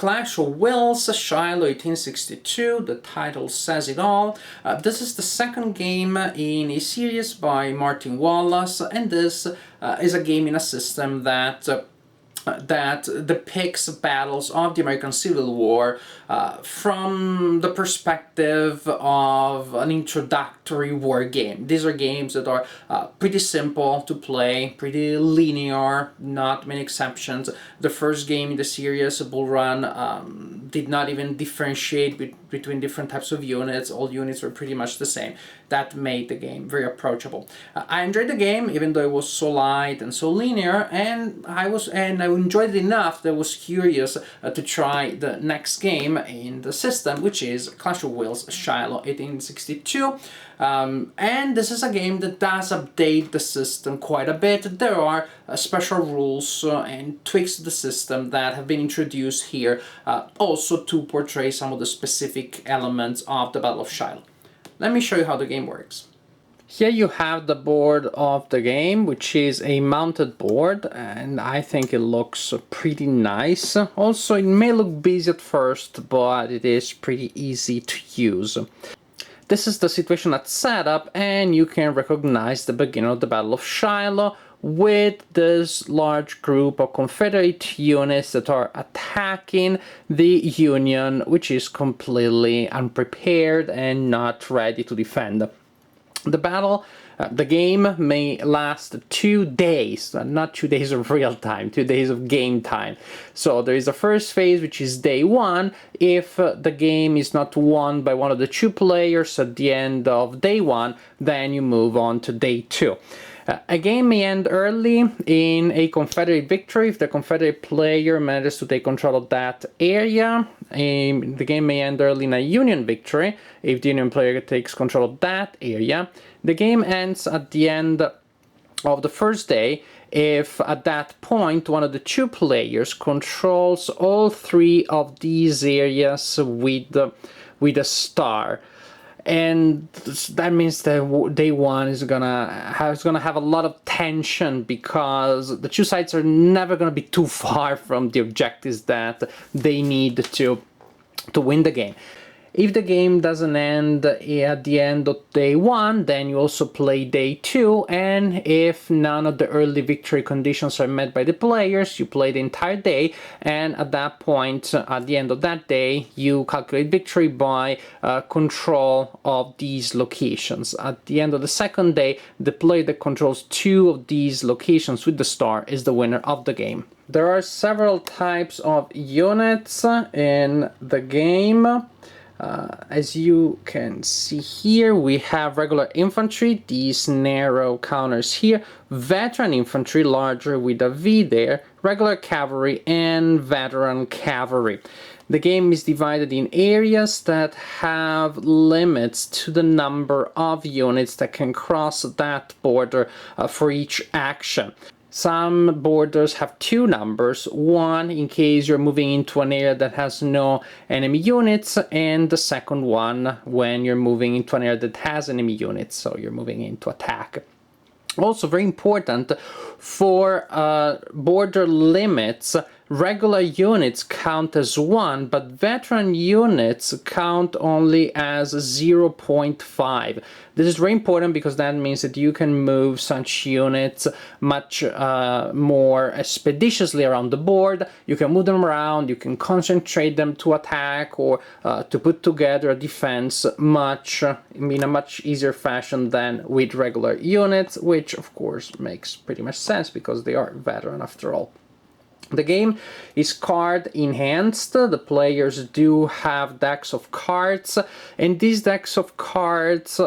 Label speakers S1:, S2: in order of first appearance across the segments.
S1: Clash of Wills, Shiloh 1862, the title says it all. This is the second game in a series by Martin Wallace, and this is a game in a system that depicts battles of the American Civil War from the perspective of an introductory war game. These are games that are pretty simple to play, pretty linear, not many exceptions. The first game in the series, Bull Run, did not even differentiate between different types of units. All units were pretty much the same. That made the game very approachable. I enjoyed the game, even though it was so light and so linear, and I enjoyed it enough that I was curious to try the next game in the system, which is Clash of Wills Shiloh 1862. And this is a game that does update the system quite a bit. There are special rules and tweaks to the system that have been introduced here, also to portray some of the specific elements of the Battle of Shiloh. Let me show you how the game works. Here you have the board of the game, which is a mounted board, and I think it looks pretty nice. Also, it may look busy at first, but it is pretty easy to use. This is the situation at setup, and you can recognize the beginning of the Battle of Shiloh with this large group of Confederate units that are attacking the Union, which is completely unprepared and not ready to defend. The game may last 2 days, not 2 days of real time, 2 days of game time. So there is a first phase, which is day 1. If the game is not won by one of the 2 players at the end of day 1, then you move on to day 2. A game may end early in a Confederate victory if the Confederate player manages to take control of that area. The game may end early in a Union victory if the Union player takes control of that area. The game ends at the end of the first day if at that point one of the 2 players controls all 3 of these areas with a star. And that means that day 1 is gonna have a lot of tension, because the 2 sides are never gonna be too far from the objectives that they need to win the game. If the game doesn't end at the end of day 1, then you also play day 2, and if none of the early victory conditions are met by the players, you play the entire day, and at that point, at the end of that day, you calculate victory by control of these locations. At the end of the second day, the player that controls 2 of these locations with the star is the winner of the game. There are several types of units in the game. As you can see here, we have regular infantry, these narrow counters here, veteran infantry, larger with a V there, regular cavalry, and veteran cavalry. The game is divided in areas that have limits to the number of units that can cross that border for each action. Some borders have 2 numbers, one in case you're moving into an area that has no enemy units, and the second one when you're moving into an area that has enemy units, so you're moving into attack. Also very important for border limits, regular units count as 1, but veteran units count only as 0.5. This is very important because that means that you can move such units much more expeditiously around the board. You can move them around, you can concentrate them to attack or to put together a defense in a much easier fashion than with regular units, which of course makes pretty much sense because they are veteran after all. The game is card enhanced. The players do have decks of cards, and these decks of cards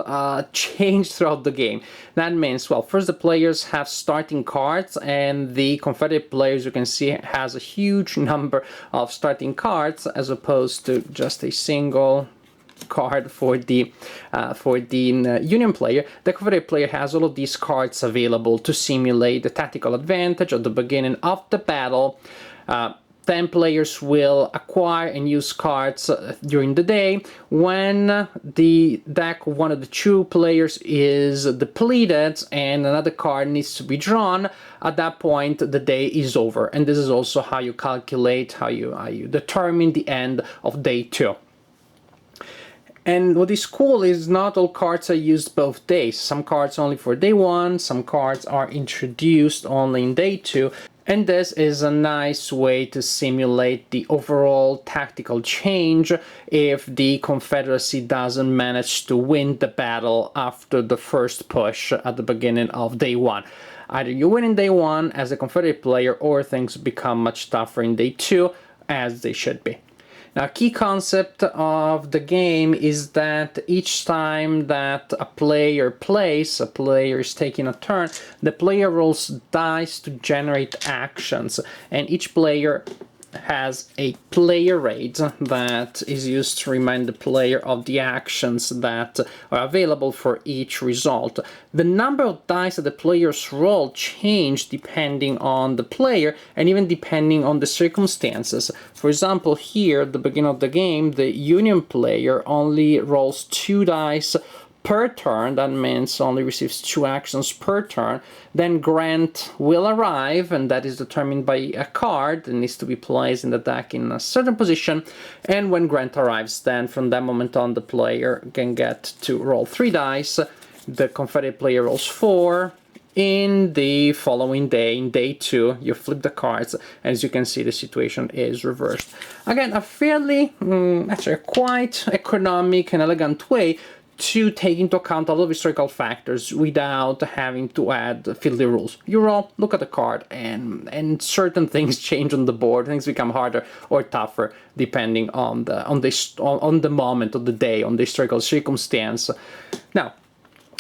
S1: change throughout the game. That means, well, first the players have starting cards, and the Confederate players, you can see, has a huge number of starting cards as opposed to just a single card for the Union player. The Confederate player has all of these cards available to simulate the tactical advantage at the beginning of the battle. 10 players will acquire and use cards during the day. When the deck of one of the 2 players is depleted and another card needs to be drawn, at that point the day is over. And this is also how you calculate, how you determine the end of day 2. And what is cool is not all cards are used both days. Some cards only for day 1, some cards are introduced only in day 2. And this is a nice way to simulate the overall tactical change if the Confederacy doesn't manage to win the battle after the first push at the beginning of day 1. Either you win in day 1 as a Confederate player, or things become much tougher in day 2, as they should be. Now, a key concept of the game is that each time that a player plays, a player is taking a turn, the player rolls dice to generate actions, and each player has a player rate that is used to remind the player of the actions that are available for each result. The number of dice that the players roll change depending on the player and even depending on the circumstances. For example, here at the beginning of the game, the Union player only rolls 2 dice per turn. That means only receives 2 actions per turn. Then Grant will arrive, and that is determined by a card that needs to be placed in the deck in a certain position. And when Grant arrives, then from that moment on, the player can get to roll 3 dice. The Confederate player rolls 4. In the following day, in day 2, you flip the cards, and as you can see, the situation is reversed. Again, a fairly, actually quite economic and elegant way to take into account a lot of historical factors without having to add fiddly rules. You roll, look at the card, and certain things change on the board. Things become harder or tougher depending on the moment of the day, on the historical circumstance. Now,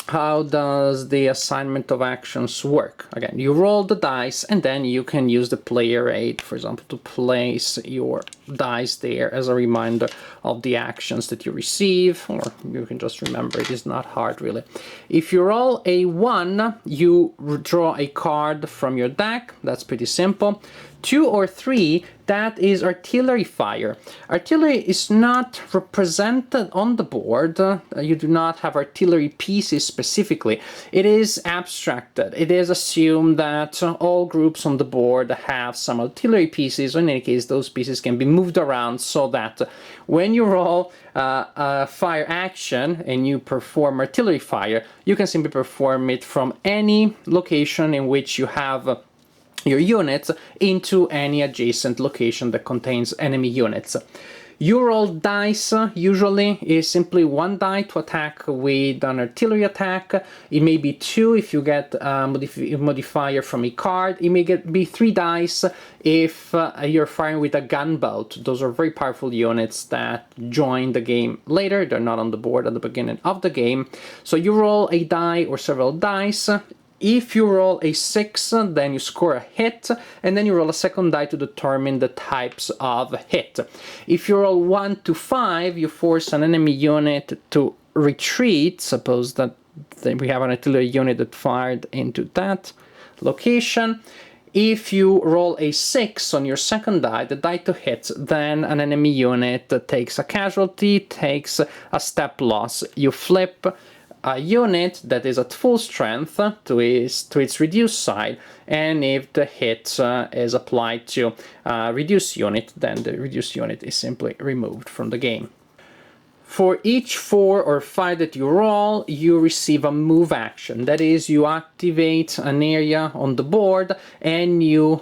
S1: how does the assignment of actions work? Again, you roll the dice, and then you can use the player aid, for example, to place your dice there as a reminder of the actions that you receive, or you can just remember it is not hard really. If you roll a 1, you draw a card from your deck. That's pretty simple. 2 or 3, that is artillery fire. Artillery is not represented on the board. You do not have artillery pieces specifically. It is abstracted. It is assumed that all groups on the board have some artillery pieces, or in any case, those pieces can be moved around so that when you roll a fire action and you perform artillery fire, you can simply perform it from any location in which you have your units into any adjacent location that contains enemy units. You roll dice, usually is simply 1 die to attack with an artillery attack. It may be 2 if you get a modifier from a card. It may be 3 dice if you're firing with a gunboat. Those are very powerful units that join the game later. They're not on the board at the beginning of the game. So you roll a die or several dice. If you roll a 6, then you score a hit, and then you roll a second die to determine the types of hit. If you roll 1 to 5, you force an enemy unit to retreat. Suppose that we have an artillery unit that fired into that location. If you roll a 6 on your second die, the die to hit, then an enemy unit takes a casualty, takes a step loss. You flip a unit that is at full strength to its reduced side, and if the hit is applied to reduced unit, then the reduced unit is simply removed from the game. For each 4 or 5 that you roll, you receive a move action. That is, you activate an area on the board and you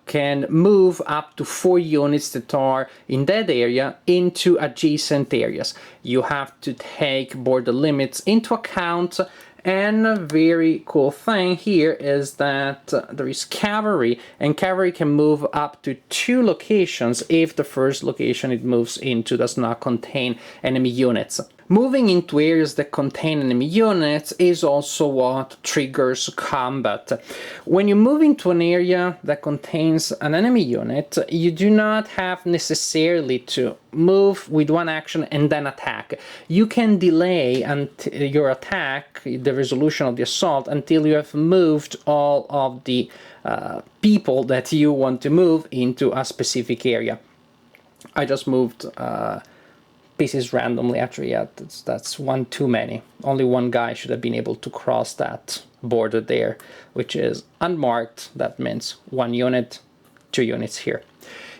S1: can move up to 4 units that are in that area into adjacent areas. You have to take border limits into account. And a very cool thing here is that there is cavalry, and cavalry can move up to 2 locations if the first location it moves into does not contain enemy units. Moving into areas that contain enemy units is also what triggers combat. When you move into an area that contains an enemy unit, you do not have necessarily to move with 1 action and then attack. You can delay your attack, the resolution of the assault, until you have moved all of the people that you want to move into a specific area. I just moved pieces randomly. Actually, yeah, that's one too many. Only one guy should have been able to cross that border there, which is unmarked. That means 1 unit, 2 units here.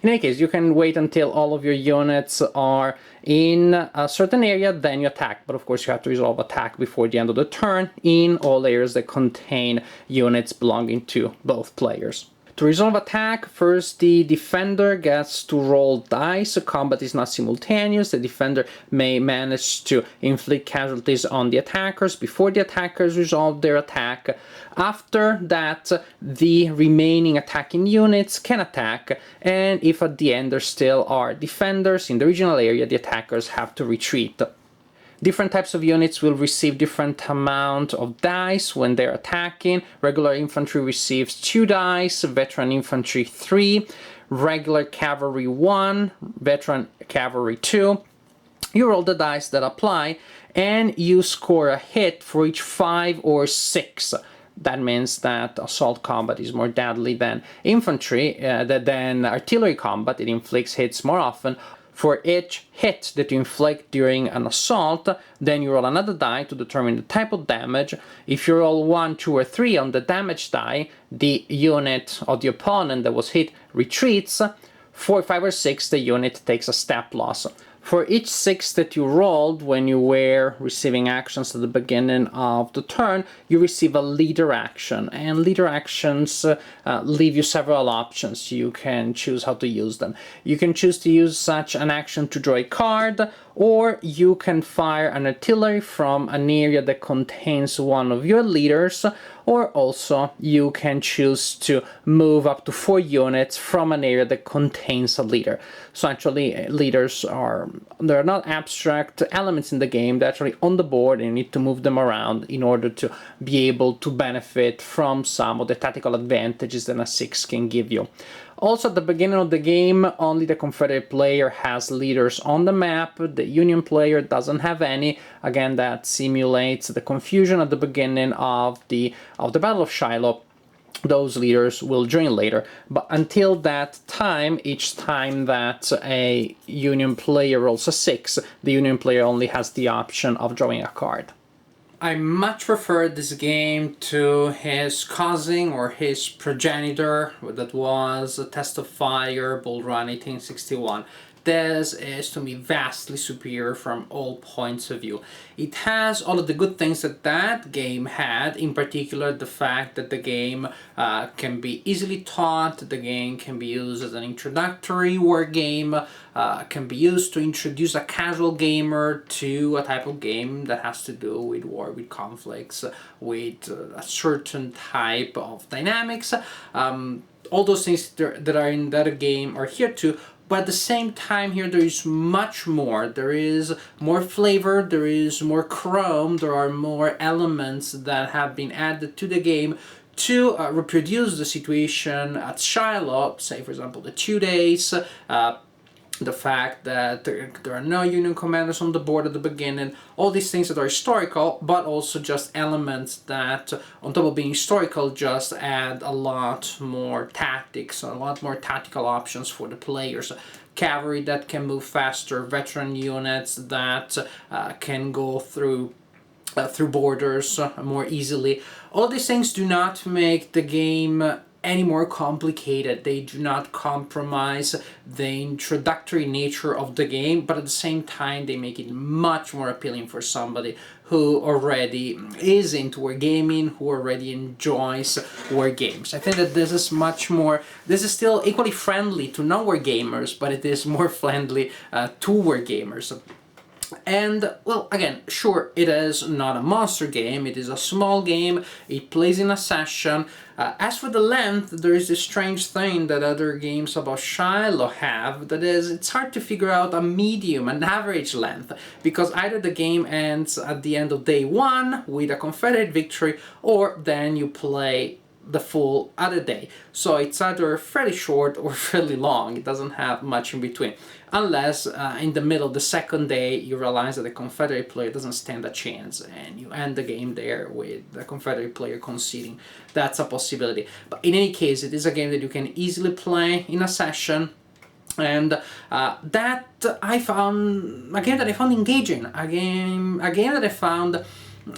S1: In any case, you can wait until all of your units are in a certain area, then you attack. But of course, you have to resolve attack before the end of the turn in all areas that contain units belonging to both players. To resolve attack, first the defender gets to roll dice. Combat is not simultaneous. The defender may manage to inflict casualties on the attackers before the attackers resolve their attack. After that, the remaining attacking units can attack, and if at the end there still are defenders in the original area, the attackers have to retreat. Different types of units will receive different amount of dice when they're attacking. Regular infantry receives 2 dice, veteran infantry 3, regular cavalry 1, veteran cavalry 2. You roll the dice that apply, and you score a hit for each 5 or 6. That means that assault combat is more deadly than infantry, than artillery combat. It inflicts hits more often. For each hit that you inflict during an assault, then you roll another die to determine the type of damage. If you roll 1, 2, or 3 on the damage die, the unit of the opponent that was hit retreats. For 5 or 6, the unit takes a step loss. For each 6 that you rolled when you were receiving actions at the beginning of the turn, you receive a leader action. And leader actions leave you several options. You can choose how to use them. You can choose to use such an action to draw a card, or you can fire an artillery from an area that contains one of your leaders, or also you can choose to move up to 4 units from an area that contains a leader. So actually, leaders they're not abstract elements in the game. They're actually on the board, and you need to move them around in order to be able to benefit from some of the tactical advantages that a 6 can give you. Also, at the beginning of the game, only the Confederate player has leaders on the map. The Union player doesn't have any. Again, that simulates the confusion at the beginning of the Battle of Shiloh. Those leaders will join later, but until that time, each time that a Union player rolls a 6, the Union player only has the option of drawing a card. I much prefer this game to his cousin or his progenitor, that was Test of Fire, Bull Run 1861. This is, to me, vastly superior from all points of view. It has all of the good things that that game had, in particular the fact that the game can be easily taught, the game can be used as an introductory war game, can be used to introduce a casual gamer to a type of game that has to do with war, with conflicts, with a certain type of dynamics. All those things that are in that game are here too. But at the same time here there is much more. There is more flavor, there is more chrome, there are more elements that have been added to the game to reproduce the situation at Shiloh, say for example the 2 days, the fact that there are no Union commanders on the board at the beginning, all these things that are historical, but also just elements that, on top of being historical, just add a lot more tactics, a lot more tactical options for the players. Cavalry that can move faster, veteran units that can go through borders more easily. All these things do not make the game any more complicated. They do not compromise the introductory nature of the game, but at the same time they make it much more appealing for somebody who already is into wargaming, who already enjoys war games. I think that this is still equally friendly to non-wargamers, but it is more friendly to wargamers. And, well, again, sure, it is not a monster game, it is a small game, it plays in a session. As for the length, there is this strange thing that other games about Shiloh have, that is, it's hard to figure out a medium, an average length, because either the game ends at the end of day 1 with a Confederate victory, or then you play the full other day. So it's either fairly short or fairly long. It doesn't have much in between. Unless in the middle of the second day you realize that the Confederate player doesn't stand a chance and you end the game there with the Confederate player conceding. That's a possibility. But in any case, it is a game that you can easily play in a session. And that I found a game that I found engaging, a game that I found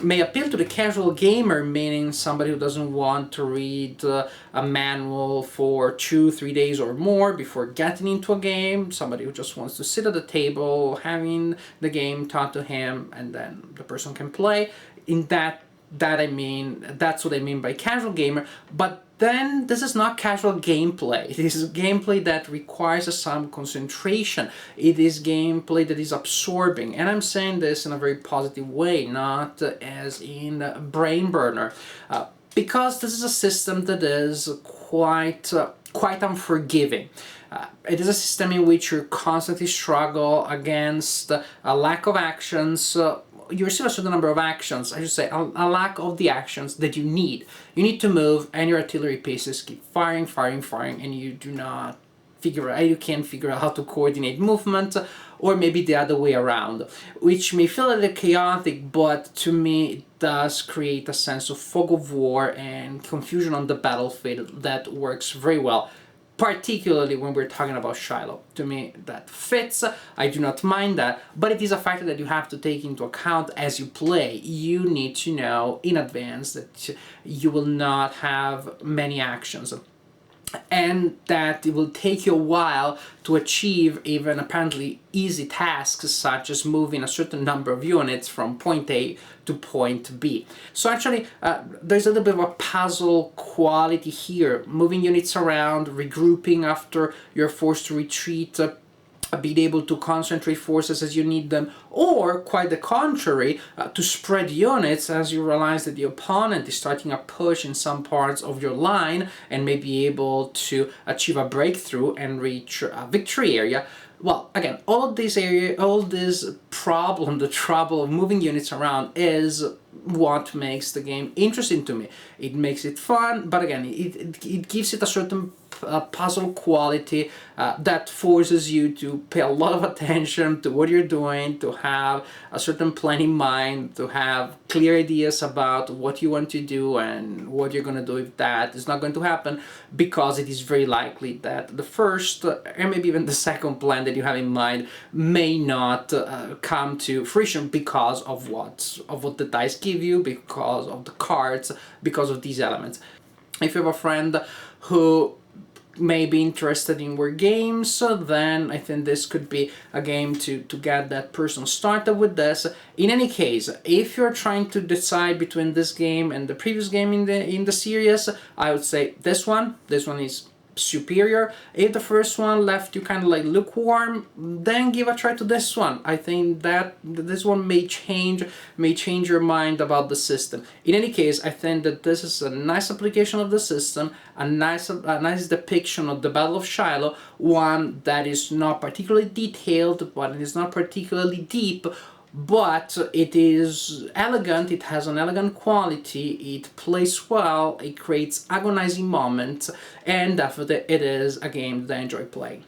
S1: may appeal to the casual gamer, meaning somebody who doesn't want to read a manual for 2-3 days or more before getting into a game, somebody who just wants to sit at the table, having the game taught to him, and then the person can play. In that's what I mean by casual gamer. But then this is not casual gameplay. It is gameplay that requires some concentration. It is gameplay that is absorbing. And I'm saying this in a very positive way, not as in brain burner. Because this is a system that is quite unforgiving. It is a system in which you constantly struggle against a lack of actions. You receive a certain number of actions, I should say, a lack of the actions that you need. You need to move, and your artillery pieces keep firing, and you do not you can't figure out how to coordinate movement, or maybe the other way around, which may feel a little chaotic, but to me it does create a sense of fog of war and confusion on the battlefield that works very well. Particularly when we're talking about Shiloh. To me, that fits. I do not mind that, but it is a factor that you have to take into account as you play. You need to know in advance that you will not have many actions, and that it will take you a while to achieve even apparently easy tasks, such as moving a certain number of units from point A to point B. So actually, there's a little bit of a puzzle quality here. Moving units around, regrouping after you're forced to retreat, being able to concentrate forces as you need them, or quite the contrary, to spread units as you realize that the opponent is starting a push in some parts of your line and may be able to achieve a breakthrough and reach a victory area. Well, again, all this problem, the trouble of moving units around is what makes the game interesting to me. It makes it fun, but again, it gives it a certain puzzle quality that forces you to pay a lot of attention to what you're doing, to have a certain plan in mind, to have clear ideas about what you want to do and what you're going to do if that is not going to happen, because it is very likely that the first and maybe even the second plan that you have in mind may not come to fruition because of what the dice give you, because of the cards, because of these elements. If you have a friend who may be interested in war games, then I think this could be a game to get that person started with this. In any case, if you're trying to decide between this game and the previous game in the series, I would say this one is superior. If the first one left you kind of like lukewarm, then give a try to this one. I think that this one may change your mind about the system. In any case, I think that this is a nice application of the system, a nice depiction of the Battle of Shiloh, one that is not particularly detailed, but it is not particularly deep, but it is elegant, it has an elegant quality, it plays well, it creates agonizing moments, and definitely it is a game that I enjoy playing.